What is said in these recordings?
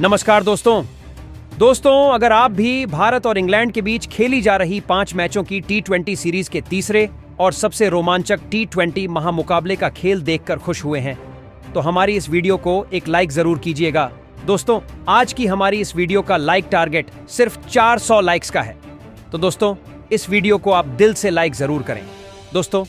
नमस्कार दोस्तों, अगर आप भी भारत और इंग्लैंड के बीच खेली जा रही 5 मैचों की T20 सीरीज के तीसरे और सबसे रोमांचक T20 महामुकाबले का खेल देखकर खुश हुए हैं, तो हमारी इस वीडियो को एक लाइक जरूर कीजिएगा। दोस्तों, आज की हमारी इस वीडियो का लाइक टारगेट सिर्फ 400 लाइक्स का है। तो दोस्तों, इस वीडियो को आप दिल से लाइक जरूर करें। दोस्तों,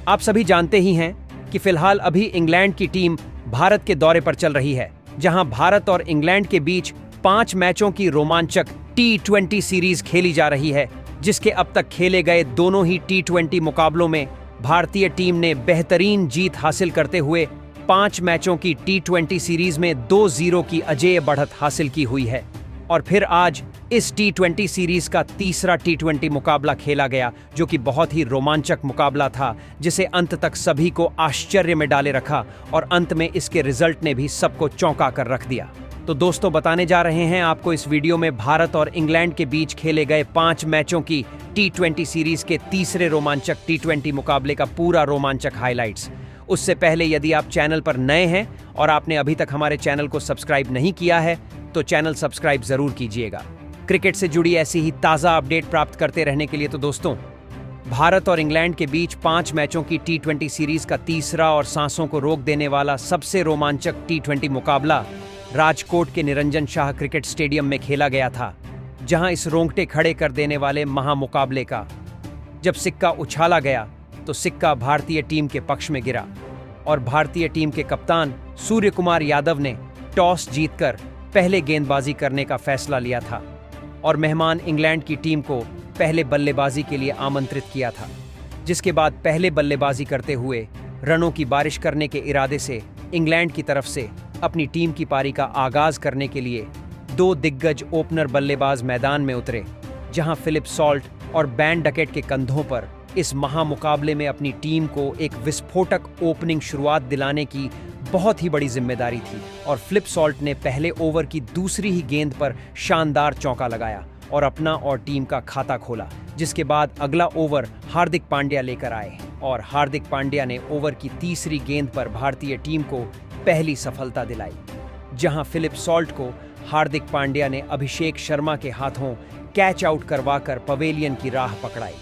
आप सभी जानते ही हैं कि फिलहाल अभी इंग्लैंड की टीम भारत के दौरे पर चल रही है, जहां भारत और इंग्लैंड के बीच 5 मैचों की रोमांचक T20 सीरीज खेली जा रही है, जिसके अब तक खेले गए दोनों ही T20 मुकाबलों में भारतीय टीम ने बेहतरीन जीत हासिल करते हुए 5 मैचों की T20 सीरीज में 2-0 की अजेय बढ़त हासिल की हुई है। और फिर आज इस T20 सीरीज का तीसरा T20 मुकाबला खेला गया, जो कि बहुत ही रोमांचक मुकाबला था, जिसे अंत तक सभी को आश्चर्य में डाले रखा और अंत में इसके रिजल्ट ने भी सबको चौंका कर रख दिया। तो दोस्तों, बताने जा रहे हैं आपको इस वीडियो में भारत और इंग्लैंड के बीच खेले गए 5 मैचों की T20 सीरीज के तीसरे रोमांचक T20 मुकाबले का पूरा रोमांचक हाइलाइट्स। उससे पहले यदि आप चैनल पर नए हैं और आपने अभी तक हमारे चैनल को सब्सक्राइब नहीं किया है, तो चैनल सब्सक्राइब जरूर कीजिएगा। क्रिकेट से जुड़ी ऐसी ही ताज़ा अपडेट प्राप्त करते रहने के लिए तो दोस्तों, भारत और इंग्लैंड के बीच 5 मैचों की T20 सीरीज का तीसरा और सांसों को रोक देने वाला सबसे रोमांचक T20 मुकाबला राजकोट के निरंजन शाह क्रिकेट स्टेडियम में खेला गया था, जहां इस रोंगटे खड़े कर देने वाले महामुकाबले का जब सिक्का उछाला गया तो सिक्का भारतीय टीम के पक्ष में गिरा और भारतीय टीम के कप्तान सूर्य कुमार यादव ने टॉस जीतकर पहले गेंदबाजी करने का फैसला लिया था और मेहमान इंग्लैंड की टीम को पहले बल्लेबाजी के लिए आमंत्रित किया था, जिसके बाद पहले बल्लेबाजी करते हुए रनों की बारिश करने के इरादे से इंग्लैंड की तरफ से अपनी टीम की पारी का आगाज करने के लिए 2 दिग्गज ओपनर बल्लेबाज मैदान में उतरे, जहां फिलिप सॉल्ट और बैन डकेट के कंधों पर इस महामुकाबले में अपनी टीम को एक विस्फोटक ओपनिंग शुरुआत दिलाने की बहुत ही बड़ी जिम्मेदारी थी। और फिलिप सॉल्ट ने पहले ओवर की दूसरी ही गेंद पर शानदार चौका लगाया और अपना और टीम का खाता खोला, जिसके बाद अगला ओवर हार्दिक पांड्या लेकर आए और हार्दिक पांड्या ने ओवर की तीसरी गेंद पर भारतीय टीम को पहली सफलता दिलाई, जहां फिलिप सॉल्ट को हार्दिक पांड्या ने अभिषेक शर्मा के हाथों कैच आउट करवाकर पवेलियन की राह पकड़ाई।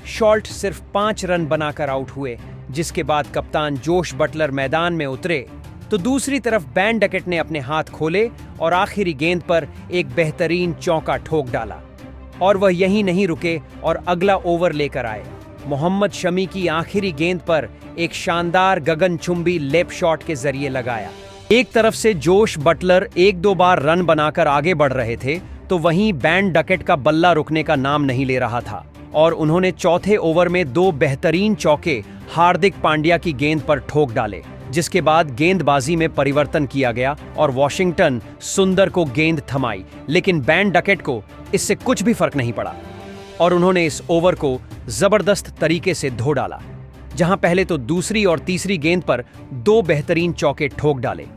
सॉल्ट सिर्फ 5 रन बनाकर आउट हुए, जिसके बाद कप्तान जोश बटलर मैदान में उतरे तो दूसरी तरफ बैन डकेट ने अपने हाथ खोले और आखिरी गेंद पर एक बेहतरीन चौका ठोक डाला। और वह यहीं नहीं रुके और अगला ओवर लेकर आए। मोहम्मद शमी की आखिरी गेंद पर एक शानदार गगनचुंबी लेप शॉट के जरिए लगाया। एक तरफ से जोश बटलर 1-2 बार रन बनाकर आगे बढ़ रहे थे, तो वहीं बैन डकेट का बल्ला रुकने का नाम नहीं ले रहा था और उन्होंने चौथे ओवर में 2 बेहतरीन चौके हार्दिक पांड्या की गेंद पर ठोक डाले, जिसके बाद गेंदबाजी में परिवर्तन किया गया और वॉशिंगटन सुंदर को गेंद थमाई, लेकिन बैन डकेट को इससे कुछ भी फर्क नहीं पड़ा और उन्होंने इस ओवर को जबरदस्त तरीके से धो डाला, जहां पहले तो दूसरी और तीसरी गेंद पर 2 बेहतरीन चौके ठोक डाले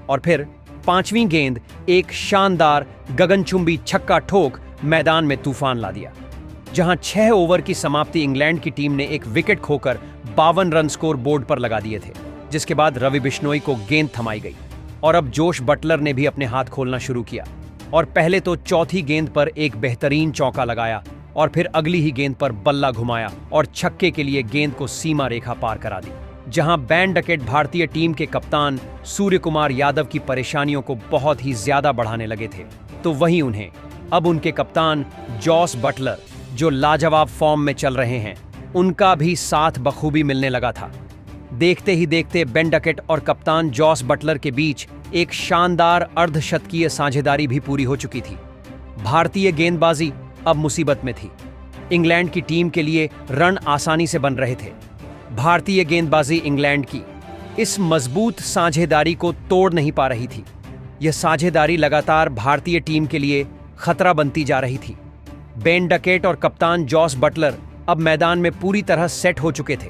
और फिर 5वीं गेंद एक शानदार गगनचुंबी छक्का ठोक मैदान में तूफान ला दिया, जहां 6 ओवर की समाप्ति इंग्लैंड की टीम ने एक विकेट खोकर 52 रन स्कोर बोर्ड पर लगा दिए थे, जिसके बाद रवि बिश्नोई को गेंद थमाई गई और अब जोश बटलर ने भी अपने हाथ खोलना शुरू किया और पहले तो चौथी गेंद पर एक बेहतरीन चौका लगाया और फिर अगली ही गेंद पर बल्ला घुमाया और छक्के के लिए गेंद को सीमा रेखा पार करा दी, जहां बैन डकेट भारतीय टीम के कप्तान सूर्य कुमार यादव की परेशानियों को बहुत ही ज्यादा बढ़ाने लगे थे, तो वहीं उन्हें अब उनके कप्तान जॉस बटलर, जो लाजवाब फॉर्म में चल रहे हैं, उनका भी साथ बखूबी मिलने लगा था। देखते ही देखते बैन डकेट और कप्तान जॉस बटलर के बीच एक शानदार अर्धशतकीय साझेदारी भी पूरी हो चुकी थी। भारतीय गेंदबाजी अब मुसीबत में थी। इंग्लैंड की टीम के लिए रन आसानी से बन रहे थे। भारतीय गेंदबाजी इंग्लैंड की इस मजबूत साझेदारी को तोड़ नहीं पा रही थी। यह साझेदारी लगातार भारतीय टीम के लिए खतरा बनती जा रही थी। बैन डकेट और कप्तान जॉस बटलर अब मैदान में पूरी तरह सेट हो चुके थे।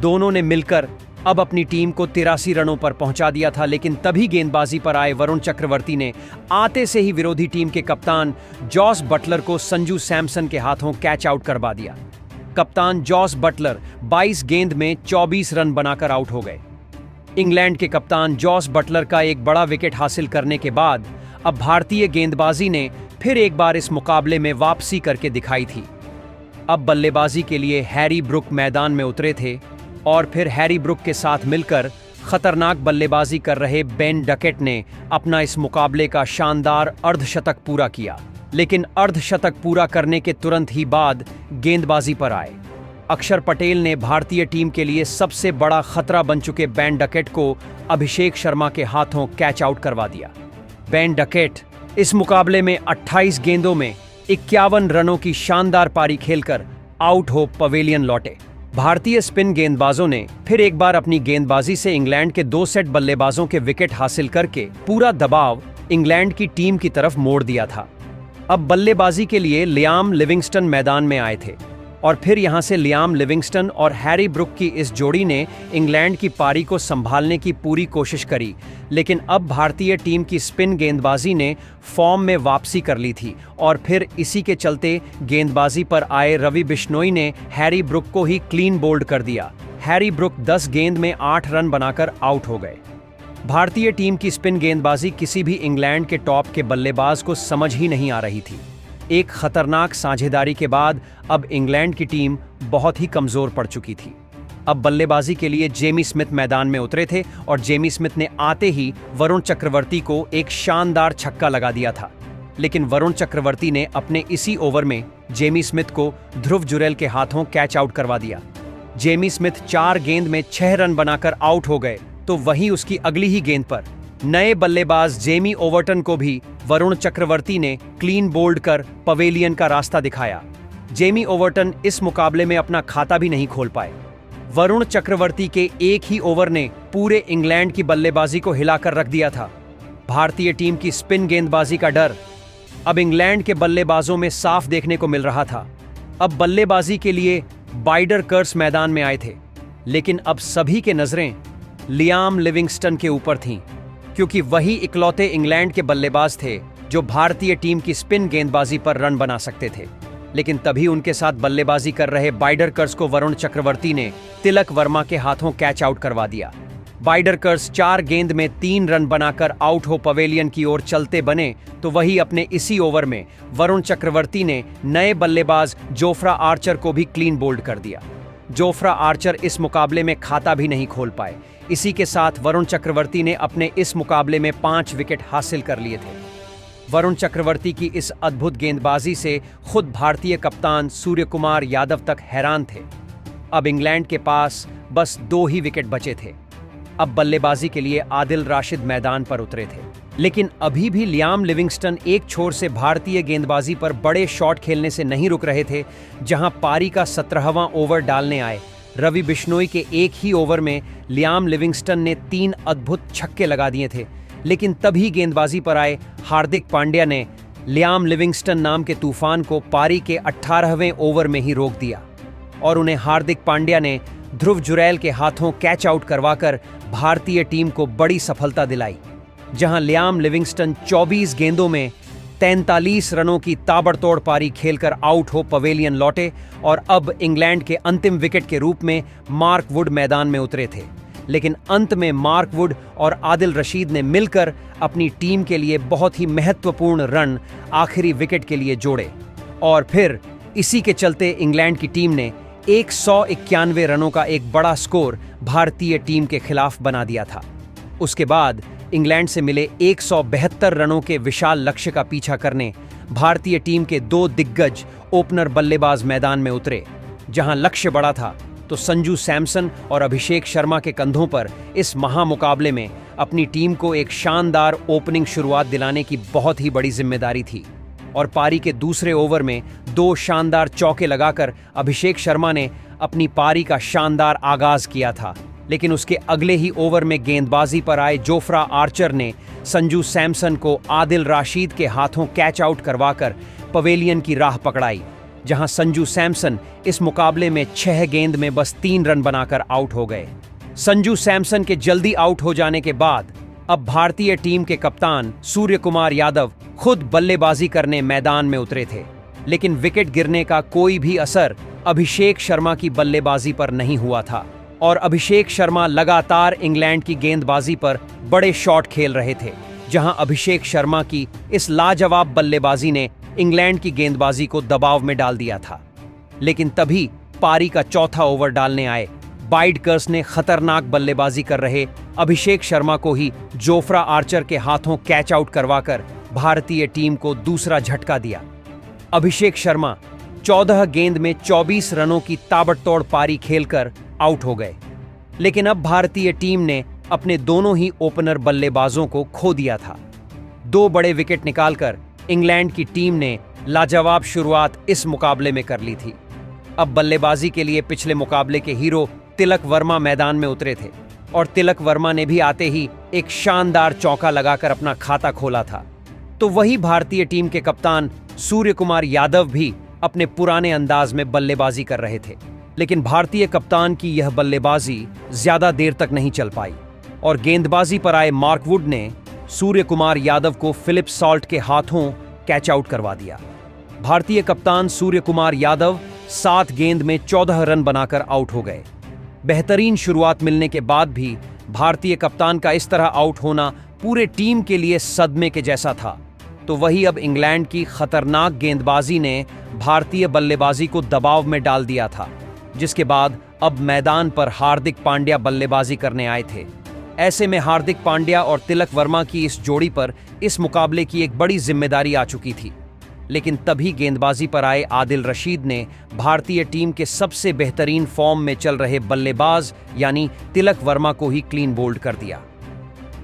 दोनों ने मिलकर अब अपनी टीम को 83 रनों पर पहुंचा दिया था, लेकिन तभी गेंदबाजी पर आए वरुण चक्रवर्ती ने आते से ही विरोधी टीम के कप्तान जॉस बटलर को संजू सैमसन के हाथों कैच आउट करवा दिया। कप्तान जॉस बटलर 22 गेंद में 24 रन बनाकर आउट हो गए। इंग्लैंड के कप्तान जॉस बटलर का एक बड़ा विकेट हासिल करने के बाद अब भारतीय गेंदबाजी ने फिर एक बार इस मुकाबले में वापसी करके दिखाई थी। अब बल्लेबाजी के लिए हैरी ब्रुक मैदान में उतरे थे और फिर हैरी ब्रुक के साथ मिलकर खतरनाक बल्लेबाजी कर रहे बेन डकेट ने अपना इस मुकाबले का शानदार अर्धशतक पूरा किया। लेकिन अर्धशतक पूरा करने के तुरंत ही बाद गेंदबाजी पर आए। अक्षर पटेल ने भारतीय टीम के लिए सबसे बड़ा खतरा बन चुके बेन डकेट को अभिषेक शर्मा के हाथों कैच आउट करवा दिया। बेन डकेट इस मुकाबले में 28 गेंदों में 51 रनों की शानदार पारी खेलकर आउट हो पवेलियन लौटे। भारतीय स्पिन गेंदबाजों ने फिर एक बार अपनी गेंदबाजी से इंग्लैंड के 2 सेट बल्लेबाजों के विकेट हासिल करके पूरा दबाव इंग्लैंड की टीम की तरफ मोड़ दिया था। अब बल्लेबाजी के लिए लियाम लिविंगस्टन मैदान में आए थे और फिर यहां से लियाम लिविंगस्टन और हैरी ब्रुक की इस जोड़ी ने इंग्लैंड की पारी को संभालने की पूरी कोशिश करी। लेकिन अब भारतीय टीम की स्पिन गेंदबाजी ने फॉर्म में वापसी कर ली थी और फिर इसी के चलते गेंदबाजी पर आए रवि बिश्नोई ने हैरी ब्रुक को ही क्लीन बोल्ड कर दिया। हैरी ब्रुक 10 गेंद में 8 रन बनाकर आउट हो गए। भारतीय टीम की स्पिन गेंदबाजी किसी भी इंग्लैंड के टॉप के बल्लेबाज को समझ ही नहीं आ रही थी। एक खतरनाक साझेदारी के बाद अब इंग्लैंड की टीम बहुत ही कमजोर पड़ चुकी थी। अब बल्लेबाजी के लिए जेमी स्मिथ मैदान में उतरे थे और जेमी स्मिथ ने आते ही वरुण चक्रवर्ती को एक शानदार छक्का लगा दिया था। लेकिन वरुण चक्रवर्ती ने अपने इसी ओवर में जेमी स्मिथ को ध्रुव जुरैल के हाथों कैच आउट करवा दिया। जेमी स्मिथ 4 गेंद में 6 रन बनाकर आउट हो गए। तो वहीं उसकी अगली ही गेंद पर नए बल्लेबाज जेमी ओवर्टन को भी वरुण चक्रवर्ती ने क्लीन बोल्ड कर पवेलियन का रास्ता दिखाया। जेमी ओवर्टन इस मुकाबले में अपना खाता भी नहीं खोल पाए। वरुण चक्रवर्ती के एक ही ओवर ने पूरे इंग्लैंड की बल्लेबाजी को हिलाकर रख दिया था। भारतीय टीम की स्पिन गेंदबाजी का डर अब इंग्लैंड के बल्लेबाजों में साफ देखने को मिल रहा था। अब बल्लेबाजी के लिए बाइडर कर्स मैदान में आए थे, लेकिन अब सभी के नजरें लियाम लिविंगस्टन के ऊपर थीं, क्योंकि वही इकलौते इंग्लैंड के बल्लेबाज थे जो भारतीय टीम की स्पिन गेंदबाजी पर रन बना सकते थे। लेकिन तभी उनके साथ बल्लेबाजी कर रहे बाइडर कर्स को वरुण चक्रवर्ती ने तिलक वर्मा के हाथों कैच आउट करवा दिया। बाइडर कर्स 4 गेंद में 3 रन बनाकर आउट हो पवेलियन की ओर चलते बने। तो वही अपने इसी ओवर में वरुण चक्रवर्ती ने नए बल्लेबाज जोफ्रा आर्चर को भी क्लीन बोल्ड कर दिया। जोफ्रा आर्चर इस मुकाबले में खाता भी नहीं खोल पाए। इसी के साथ वरुण चक्रवर्ती ने अपने इस मुकाबले में 5 विकेट हासिल कर लिए थे। वरुण चक्रवर्ती की इस अद्भुत गेंदबाजी से खुद भारतीय कप्तान सूर्यकुमार यादव तक हैरान थे। अब इंग्लैंड के पास बस 2 ही विकेट बचे थे। अब बल्लेबाजी के लिए आदिल राशिद मैदान पर उतरे थे, लेकिन अभी भी लियाम लिविंगस्टन एक छोर से भारतीय गेंदबाजी पर बड़े शॉट खेलने से नहीं रुक रहे थे। जहां पारी का 17वां ओवर डालने आए रवि बिश्नोई के एक ही ओवर में लियाम लिविंगस्टन ने 3 अद्भुत छक्के लगा दिए थे। लेकिन तभी गेंदबाजी पर आए हार्दिक पांड्या ने लियाम लिविंगस्टन नाम के तूफान को पारी के 18वें ओवर में ही रोक दिया और उन्हें हार्दिक पांड्या ने ध्रुव जुरैल के हाथों कैच आउट करवाकर भारतीय टीम को बड़ी सफलता दिलाई। जहां लियाम लिविंगस्टन 24 गेंदों में 43 रनों की ताबड़तोड़ पारी खेलकर आउट हो पवेलियन लौटे और अब इंग्लैंड के अंतिम विकेट के रूप में मार्क वुड मैदान में उतरे थे। लेकिन अंत में मार्क वुड और आदिल रशीद ने मिलकर अपनी टीम के लिए बहुत ही महत्वपूर्ण रन आखिरी विकेट के लिए जोड़े और फिर इसी के चलते इंग्लैंड की टीम ने 191 रनों का एक बड़ा स्कोर भारतीय टीम के खिलाफ बना दिया था। उसके बाद इंग्लैंड से मिले 172 रनों के विशाल लक्ष्य का पीछा करने भारतीय टीम के 2 दिग्गज ओपनर बल्लेबाज मैदान में उतरे। जहां लक्ष्य बड़ा था तो संजू सैमसन और अभिषेक शर्मा के कंधों पर इस महामुकाबले में अपनी टीम को एक शानदार ओपनिंग शुरुआत दिलाने की बहुत ही बड़ी जिम्मेदारी थी। और पारी के दूसरे ओवर में 2 शानदार चौके लगाकर अभिषेक शर्मा ने अपनी पारी का शानदार आगाज किया था। लेकिन उसके अगले ही ओवर में गेंदबाजी पर आए जोफ्रा आर्चर ने संजू सैमसन को आदिल राशिद के हाथों कैच आउट करवाकर पवेलियन की राह पकड़ाई। जहां संजू सैमसन इस मुकाबले में 6 गेंद में बस 3 रन बनाकर आउट हो गए। संजू सैमसन के जल्दी आउट हो जाने के बाद अब भारतीय टीम के कप्तान सूर्यकुमार यादव खुद बल्लेबाजी करने मैदान में उतरे थे। लेकिन विकेट गिरने का कोई भी असर अभिषेक शर्मा की बल्लेबाजी पर नहीं हुआ था और अभिषेक शर्मा लगातार इंग्लैंड की गेंदबाजी पर बड़े शॉट खेल रहे थे। जहां अभिषेक शर्मा की इस लाजवाब बल्लेबाजी ने इंग्लैंड की गेंदबाजी को दबाव में डाल दिया था। लेकिन तभी पारी का चौथा ओवर डालने आए बाइडकर्स ने खतरनाक बल्लेबाजी कर रहे अभिषेक शर्मा को ही जोफ्रा आर्चर के हाथों कैच आउट करवाकर भारतीय टीम को दूसरा झटका दिया। अभिषेक शर्मा 14 गेंद में 24 रनों की ताबड़तोड़ पारी खेलकर आउट हो गए। लेकिन अब भारतीय टीम ने अपने दोनों ही ओपनर बल्लेबाजों को खो दिया था। 2 बड़े विकेट निकालकर इंग्लैंड की टीम ने लाजवाब शुरुआत इस मुकाबले में कर ली थी। अब बल्लेबाजी के लिए पिछले मुकाबले के हीरो तिलक वर्मा मैदान में उतरे थे और तिलक वर्मा ने भी आते ही एक शानदार चौका लगाकर अपना खाता खोला था। तो वही भारतीय टीम के कप्तान सूर्य कुमार यादव भी अपने पुराने अंदाज में बल्लेबाजी कर रहे थे। लेकिन भारतीय कप्तान की यह बल्लेबाजी ज्यादा देर तक नहीं चल पाई और गेंदबाजी पर आए मार्क वुड ने सूर्य कुमार यादव को फिलिप सॉल्ट के हाथों कैच आउट करवा दिया। भारतीय कप्तान सूर्य कुमार यादव 7 गेंद में 14 रन बनाकर आउट हो गए। बेहतरीन शुरुआत मिलने के बाद भी भारतीय कप्तान का इस तरह आउट होना पूरे टीम के लिए सदमे के जैसा था। तो वही अब इंग्लैंड की खतरनाक गेंदबाजी ने भारतीय बल्लेबाजी को दबाव में डाल दिया था, जिसके बाद अब मैदान पर हार्दिक पांड्या बल्लेबाजी करने आए थे। ऐसे में हार्दिक पांड्या और तिलक वर्मा की इस जोड़ी पर इस मुकाबले की एक बड़ी जिम्मेदारी आ चुकी थी। लेकिन तभी गेंदबाजी पर आए आदिल रशीद ने भारतीय टीम के सबसे बेहतरीन फॉर्म में चल रहे बल्लेबाज यानी तिलक वर्मा को ही क्लीन बोल्ड कर दिया।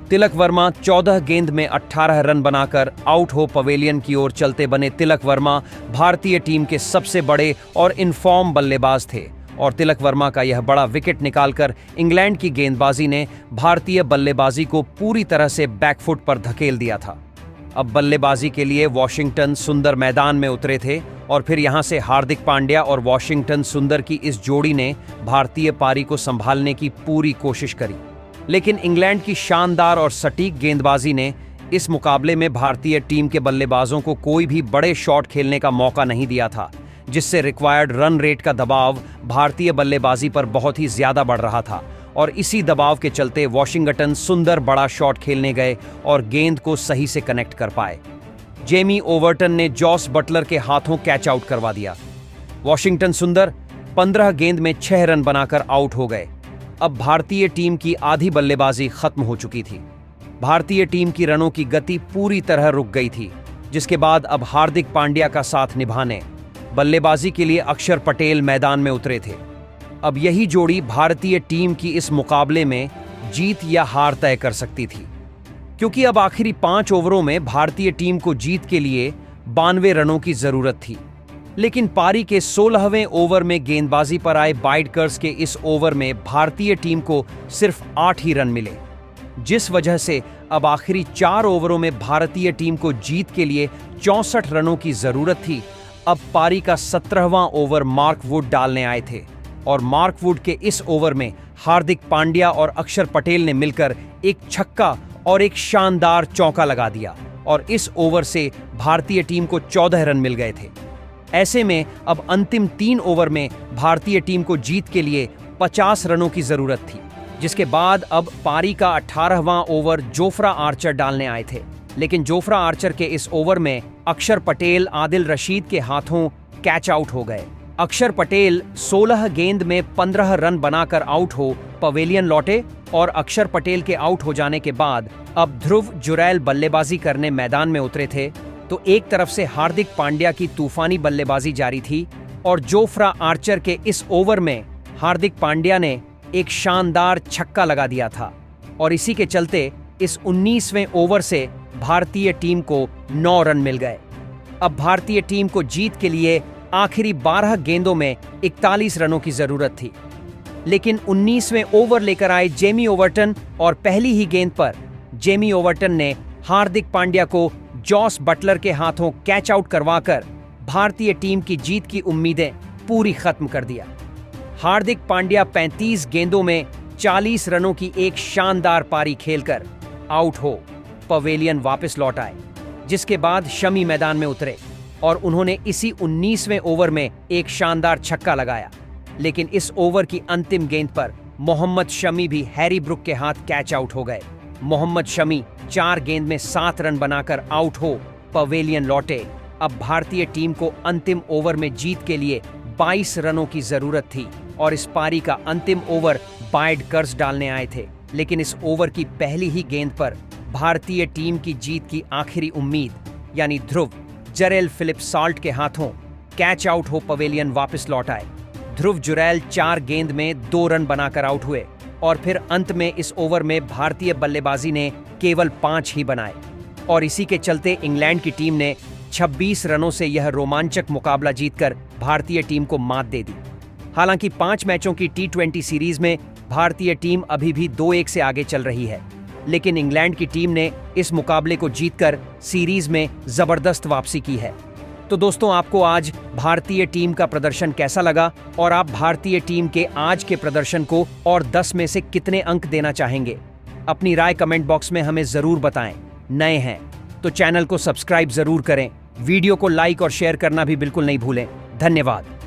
तिलक वर्मा 14 गेंद में 18 रन बनाकर आउट हो पवेलियन की ओर चलते बने तिलक वर्मा भारतीय टीम के सबसे बड़े और इनफॉर्म बल्लेबाज थे और तिलक वर्मा का यह बड़ा विकेट निकालकर इंग्लैंड की गेंदबाजी ने भारतीय बल्लेबाजी को पूरी तरह से बैकफुट पर धकेल दिया था। अब बल्लेबाजी के लिए वॉशिंगटन सुंदर मैदान में उतरे थे और फिर यहां से हार्दिक पांड्या और वॉशिंगटन सुंदर की इस जोड़ी ने भारतीय पारी को संभालने की पूरी कोशिश करी। लेकिन इंग्लैंड की शानदार और सटीक गेंदबाजी ने इस मुकाबले में भारतीय टीम के बल्लेबाजों को कोई भी बड़े शॉट खेलने का मौका नहीं दिया था, जिससे रिक्वायर्ड रन रेट का दबाव भारतीय बल्लेबाजी पर बहुत ही ज्यादा बढ़ रहा था और इसी दबाव के चलते वॉशिंगटन सुंदर बड़ा शॉट खेलने गए और गेंद को सही से कनेक्ट कर पाए। जेमी ओवर्टन ने जॉस बटलर के हाथों कैच आउट करवा दिया। वॉशिंगटन सुंदर 15 गेंद में 6 रन बनाकर आउट हो गए। अब भारतीय टीम की आधी बल्लेबाजी खत्म हो चुकी थी। भारतीय टीम की रनों की गति पूरी तरह रुक गई थी, जिसके बाद अब हार्दिक पांड्या का साथ निभाने बल्लेबाजी के लिए अक्षर पटेल मैदान में उतरे थे। अब यही जोड़ी भारतीय टीम की इस मुकाबले में जीत या हार तय कर सकती थी, क्योंकि अब आखिरी 5 ओवरों में भारतीय टीम को जीत के लिए 92 रनों की जरूरत थी। लेकिन पारी के 16वें ओवर में गेंदबाजी पर आए बाइडकर्स के इस ओवर में भारतीय टीम को सिर्फ 8 ही रन मिले, जिस वजह से अब आखिरी 4 ओवरों में भारतीय टीम को जीत के लिए 64 रनों की जरूरत थी। अब पारी का 17वां ओवर मार्क वुड डालने आए थे और मार्क वुड के इस ओवर में हार्दिक पांड्या और अक्षर पटेल ने मिलकर एक छक्का और एक शानदार चौका लगा दिया और इस ओवर से भारतीय टीम को 14 रन मिल गए थे। ऐसे में अब अंतिम 3 ओवर में भारतीय टीम को जीत के लिए 50 रनों की जरूरत थी, जिसके बाद अब पारी का 18वां ओवर जोफ्रा आर्चर डालने आए थे। लेकिन जोफ्रा आर्चर के इस ओवर में अक्षर पटेल आदिल रशीद के हाथों कैच आउट हो गए। अक्षर पटेल 16 गेंद में 15 रन बनाकर आउट हो पवेलियन लौटे और अक्षर पटेल के आउट हो जाने के बाद अब ध्रुव जुरैल बल्लेबाजी करने मैदान में उतरे थे। तो एक तरफ से हार्दिक पांड्या की तूफानी बल्लेबाजी जारी थी और जोफ्रा आर्चर के इस ओवर में हार्दिक पांड्या ने एक शानदार छक्का लगा दिया था और इसी के चलते इस 19वें ओवर से भारतीय टीम को 9 रन मिल गए। अब भारतीय टीम को जीत के लिए आखिरी 12 गेंदों में 41 रनों की जरूरत थी। लेकिन 19वें ओवर लेकर आए जेमी ओवर्टन और पहली ही गेंद पर जेमी ओवर्टन ने हार्दिक पांड्या को जॉस बटलर के हाथों कैच आउट करवाकर भारतीय टीम की जीत की उम्मीदें पूरी खत्म कर दिया। हार्दिक पांड्या 35 गेंदों में 40 रनों की एक शानदार पारी खेलकर आउट हो पवेलियन वापस लौट आए, जिसके बाद शमी मैदान में उतरे और उन्होंने इसी 19वें ओवर में एक शानदार छक्का लगाया। लेकिन इस ओवर की अंतिम गेंद पर मोहम्मद शमी भी हैरी ब्रुक के हाथ कैच आउट हो गए। मोहम्मद शमी 4 गेंद में 7 रन बनाकर आउट हो पवेलियन लौटे। अब भारतीय टीम को अंतिम ओवर में जीत के लिए 22 रनों की जरूरत थी और इस पारी का अंतिम ओवर बाइड कर्ज डालने आए थे, लेकिन इस ओवर की पहली ही गेंद पर भारतीय टीम की जीत की आखिरी उम्मीद यानी ध्रुव जरेल फिलिप साल्ट के हाथों कैच आउट हो पवेलियन वापस लौट आए। ध्रुव जुरैल 4 गेंद में 2 रन बनाकर आउट हुए और फिर अंत में इस ओवर में भारतीय बल्लेबाजी ने केवल 5 ही बनाए और इसी के चलते इंग्लैंड की टीम ने 26 रनों से यह रोमांचक मुकाबला जीतकर भारतीय टीम को मात दे दी। हालांकि 5 मैचों की T20 सीरीज में भारतीय टीम अभी भी 2-1 से आगे चल रही है, लेकिन इंग्लैंड की टीम ने इस मुकाबले को जीतकर सीरीज में जबरदस्त वापसी की है। तो दोस्तों, आपको आज भारतीय टीम का प्रदर्शन कैसा लगा और आप भारतीय टीम के आज के प्रदर्शन को और 10 में से कितने अंक देना चाहेंगे? अपनी राय कमेंट बॉक्स में हमें जरूर बताएं। नए हैं तो चैनल को सब्सक्राइब जरूर करें, वीडियो को लाइक और शेयर करना भी बिल्कुल नहीं भूलें। धन्यवाद।